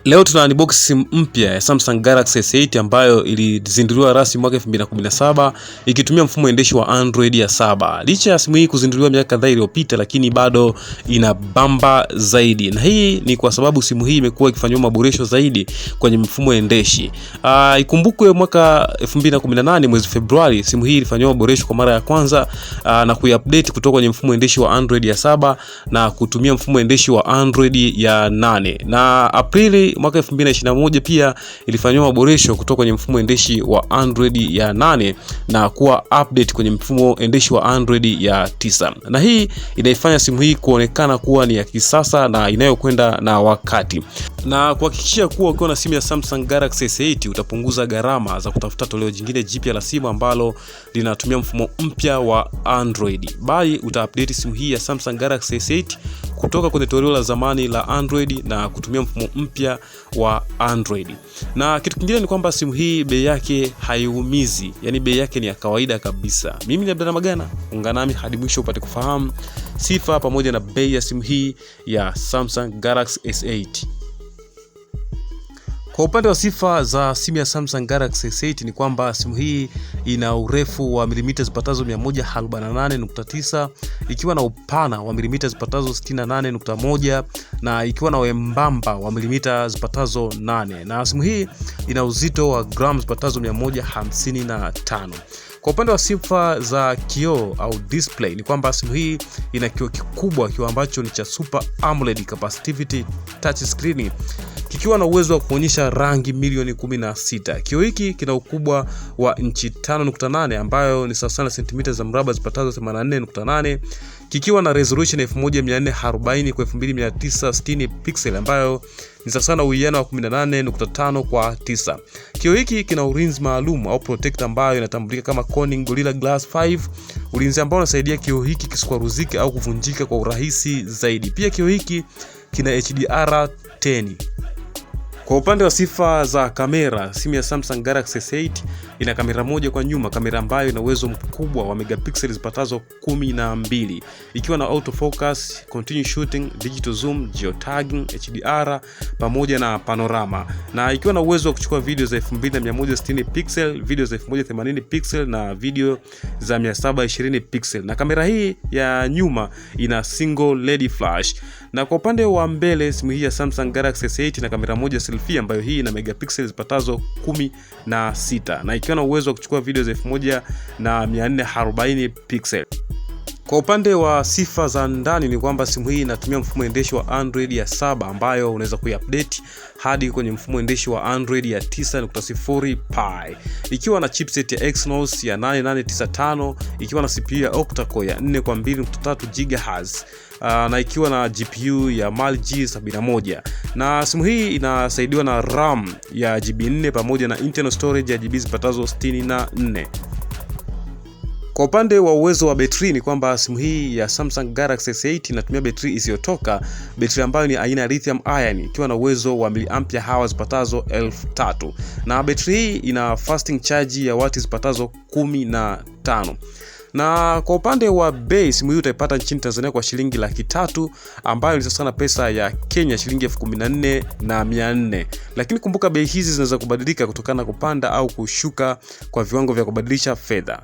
Leo tuna unbox simu mpya ya Samsung Galaxy S8 ambayo ilizinduliwa rasmi mwaka 2017 ikitumia mfumo endeshi wa Android ya 7. Licha ya simu hii kuzinduliwa miaka kadhaa iliyopita, lakini bado ina bamba zaidi. Na hii ni kwa sababu simu hii imekuwa ikifanywa maboresho zaidi kwenye mfumo endeshi. Ikumbukwe mwaka 2018 mwezi Februari simu hii ilifanywa maboresho kwa mara ya kwanza na kuiupdate kutoka kwenye mfumo endeshi wa Android ya 7 na kutumia mfumo endeshi wa Android ya 8. Na Aprili mwaka 2021 pia ilifanywa maboresho kutoka kwenye mfumo endeshi wa Android ya 8 na kuwa update kwenye mfumo endeshi wa Android ya 9. Na hii inaifanya simu hii kuonekana kuwa ni ya kisasa na inayokwenda na wakati. Na kuhakikisha kuwa ukiwa na simu ya Samsung Galaxy S8 utapunguza gharama za kutafuta toleo jingine jipya la simu ambalo linatumia mfumo mpya wa Android, bali utaupdate simu hii ya Samsung Galaxy S8 kutoka kwenye toleo la zamani la Android na kutumia mfumo mpya wa Android. Na kitu kingine ni kwamba simu hii bei yake haiumizi, yani bei yake ni ya kawaida kabisa. Mimi ni Abdalla Magana, ungana nami hadi mwisho upate kufahamu sifa pamoja na bei ya simu hii ya Samsung Galaxy S8. Kwa upande wa sifa za simu ya Samsung Galaxy S8 ni kwamba simu hii ina urefu wa milimita zipatazo 148.9, ikiwa na upana wa milimita zipatazo 68.1 na ikiwa na wembamba wa milimita zipatazo 8, na simu hii ina uzito wa gramu zipatazo 155. Kwa upande wa sifa za kioo au display ni kwamba simu hii ina kioo kikubwa, kioo ambacho ni cha Super AMOLED capacitive touch screen, kikiwa na uwezo wa kuonyesha rangi milioni 16. Kioo hiki kina ukubwa wa inchi 5.8 ambayo ni sawa na sentimita za mraba zipatazo 84.8, kikiwa na resolution 1440 kwa 2960 pixel ambayo ni sawa na uwiano wa 18.5 kwa 9. Kioo hiki kina ulinzi maalum au protector ambayo inatambulika kama Corning Gorilla Glass 5, ulinzi ambao unasaidia kioo hiki kisikwaruzike au kuvunjika kwa urahisi zaidi. Pia kioo hiki kina HDR10. Kwa upande wa sifa za kamera, simu ya Samsung Galaxy S8 ina kamera moja kwa nyuma, kamera ambayo ina uwezo mkubwa wa megapixels zipatazo 12, ikiwa na autofocus, continue shooting, digital zoom, geotagging, HDR pamoja na panorama, na ikiwa na uwezo wa kuchukua video za 2160 pixel, video za 1080 pixel na video za 720 pixel. Na kamera hii ya nyuma ina single LED flash. Na kwa upande wa mbele, simu hii ya Samsung Galaxy S8 ina kamera moja selfie ambayo hii ina megapixels zipatazo 16 na ikiwa na uwezo wa kuchukua video za 1440 pixel. Kwa upande wa sifa za ndani ni kwamba simu hii inatumia mfumo endeshi wa Android ya 7 ambayo unaweza kuiupdate hadi kwenye mfumo endeshi wa Android ya 9.0 Pi, ikiwa na chipset ya Exynos ya 8895, ikiwa na CPU ya Octa-core ya 4 kwa 2.3 GHz na ikiwa na GPU ya AMOLED G71. Na simu hii inasaidiwa na RAM ya GB 4 pamoja na internal storage ya GB zipatazo 64. Kwa upande wa uwezo wa betri ni kwamba simu hii ya Samsung Galaxy S8 inatumia betri isiyotoka, betri ambayo ni aina ya lithium ion, ikiwa na uwezo wa miliampia hours zipatazo 3000, na betri hii ina fasting charge ya wati zipatazo 15. Na kwa upande wa bei, simu hii utaipata nchini Tanzania kwa shilingi 300,000 ambayo ni sawa na pesa ya Kenya shilingi 14,400. Lakini kumbuka bei hizi zinaweza kubadilika kutokana na kupanda au kushuka kwa viwango vya kubadilisha fedha.